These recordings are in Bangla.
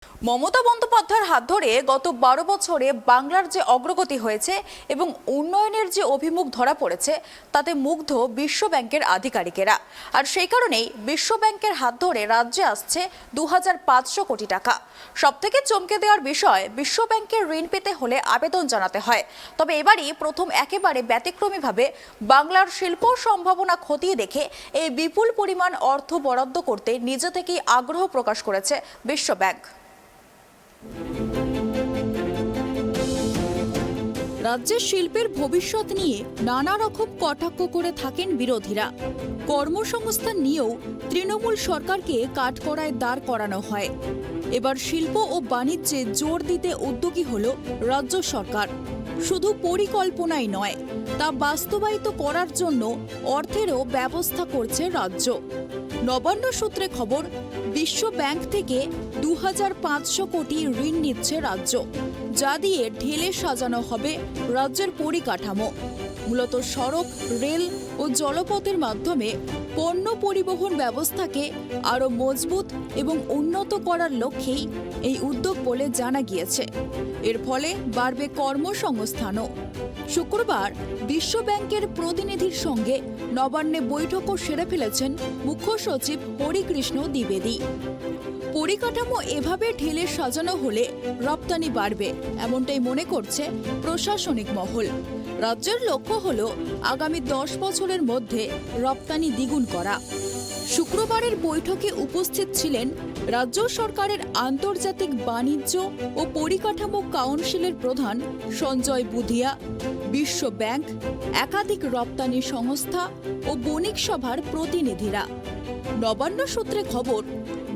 মমতা বন্দ্যোপাধ্যায়ের হাত ধরে গত 12 বছরে বাংলার যে অগ্রগতি হয়েছে এবং উন্নয়নের যে অভিমুখ ধরা পড়েছে তাতে মুগ্ধ বিশ্ব ব্যাংকের আধিকারিকেরা। আর সেই কারণেই বিশ্ব ব্যাংকের হাত ধরে রাজ্যে আসছে 2500 কোটি টাকা। সবথেকে চমকে দেওয়ার বিষয়, বিশ্ব ব্যাংকের ঋণ পেতে হলে আবেদন জানাতে হয়। তবে এবারই প্রথম একেবারে ব্যতিক্রমীভাবে বাংলার শিল্প সম্ভাবনা খতিয়ে দেখে এই বিপুল পরিমাণ অর্থ বরাদ্দ করতে নিজে থেকেই আগ্রহ প্রকাশ করেছে বিশ্ব ব্যাংক। রাজ্যের শিল্পের ভবিষ্যৎ নিয়ে নানা রকম কটাক্ষ করে থাকেন বিরোধীরা। কর্মসংস্থান নিয়েও তৃণমূল সরকারকে কাঠগড়ায় দাঁড় করানো হয়। এবার শিল্প ও বাণিজ্যে জোর দিতে উদ্যোগী হল রাজ্য সরকার। শুধু পরিকল্পনাই নয়, তা বাস্তবায়িত করার জন্য অর্থেরও ব্যবস্থা করছে রাজ্য। নবান্ন সূত্রে খবর, বিশ্ব ব্যাংক থেকে 2500 কোটি ঋণ নিচ্ছে রাজ্য, যা দিয়ে ঢেলে সাজানো হবে রাজ্যের পরিকাঠামো। মূলত সড়ক, রেল ও জলপথের মাধ্যমে পণ্য পরিবহন ব্যবস্থাকে আরও মজবুত এবং উন্নত করার লক্ষ্যেই এই উদ্যোগ বলে জানা গিয়েছে। এর ফলে বাড়বে কর্মসংস্থানও। শুক্রবার বিশ্ব ব্যাংকের প্রতিনিধির সঙ্গে নবান্নে বৈঠকও সেরে ফেলেছেন মুখ্য সচিব হরিকৃষ্ণ দ্বিবেদী। পরিকাঠামো এভাবে ঢেলে সাজানো হলে রপ্তানি বাড়বে, এমনটাই মনে করছে প্রশাসনিক মহল। রাজ্যের লক্ষ্য হল আগামী 10 বছরের মধ্যে রপ্তানি দ্বিগুণ করা। শুক্রবারের বৈঠকে উপস্থিত ছিলেন রাজ্য সরকারের আন্তর্জাতিক বাণিজ্য ও পরিকাঠামো কাউন্সিলের প্রধান সঞ্জয় বুধিয়া, বিশ্ব ব্যাংক, একাধিক রপ্তানি সংস্থা ও বণিক সভার প্রতিনিধিরা। নবান্ন সূত্রে খবর,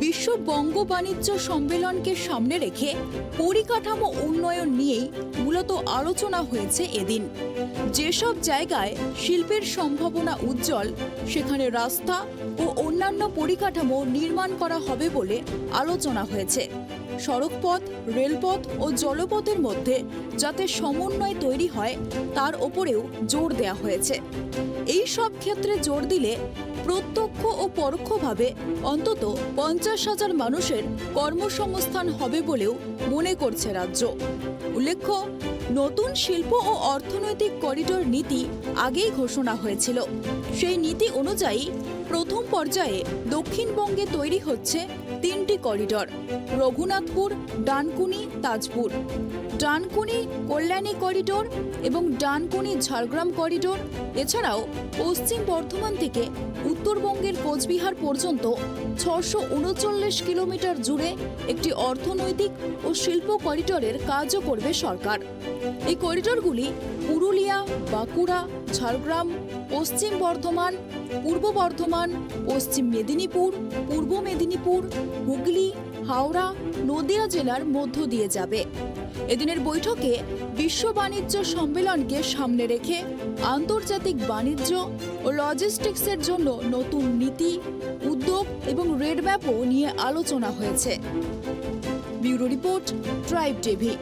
বিশ্ব বঙ্গ বাণিজ্য সম্মেলনকে সামনে রেখে পরিকাঠামো উন্নয়ন নিয়েই মূলত আলোচনা হয়েছে এদিন। যেসব জায়গায় শিল্পের সম্ভাবনা উজ্জ্বল, সেখানে রাস্তা ও অন্যান্য পরিকাঠামো নির্মাণ করা হবে বলে আলোচনা হয়েছে। সড়কপথ, রেলপথ ও জলপথের মধ্যে যাতে সমন্বয় তৈরি হয়, তার ওপরেও জোর দেওয়া হয়েছে। এই সব ক্ষেত্রে জোর দিলে প্রত্যক্ষ ও পরোক্ষভাবে অন্তত 50,000 মানুষের কর্মসংস্থান হবে বলেও মনে করছে রাজ্য। উল্লেখ্য, নতুন শিল্প ও অর্থনৈতিক করিডোর নীতি আগেই ঘোষণা হয়েছিল। সেই নীতি অনুযায়ী প্রথম পর্যায়ে দক্ষিণবঙ্গে তৈরি হচ্ছে 3টি করিডোর: রঘুনাথপুর, ডানকুনি, তাজপুর, ডানকুনি কল্যাণী করিডোর এবং ডানকুনি ঝাড়গ্রাম করিডোর। এছাড়াও পশ্চিম বর্ধমান থেকে উত্তরবঙ্গের কোচবিহার পর্যন্ত 639 কিলোমিটার জুড়ে একটি অর্থনৈতিক ও শিল্প করিডোরের কাজও করবে সরকার। এই করিডোরগুলি পুরুলিয়া, বাঁকুড়া, ঝাড়গ্রাম, পশ্চিম বর্ধমান, পূর্ব বর্ধমান, পশ্চিম মেদিনীপুর, পূর্ব মেদিনীপুর, হুগলি, হাওড়া, নদিয়া জেলার মধ্য দিয়ে যাবে। এদিনের বৈঠকে বিশ্ব বাণিজ্য সম্মেলনকে সামনে রেখে আন্তর্জাতিক বাণিজ্য ও লজিস্টিক্সের জন্য নতুন নীতি, উদ্যোগ এবং রোডম্যাপও নিয়ে আলোচনা হয়েছে। Bureau report, tribe TV.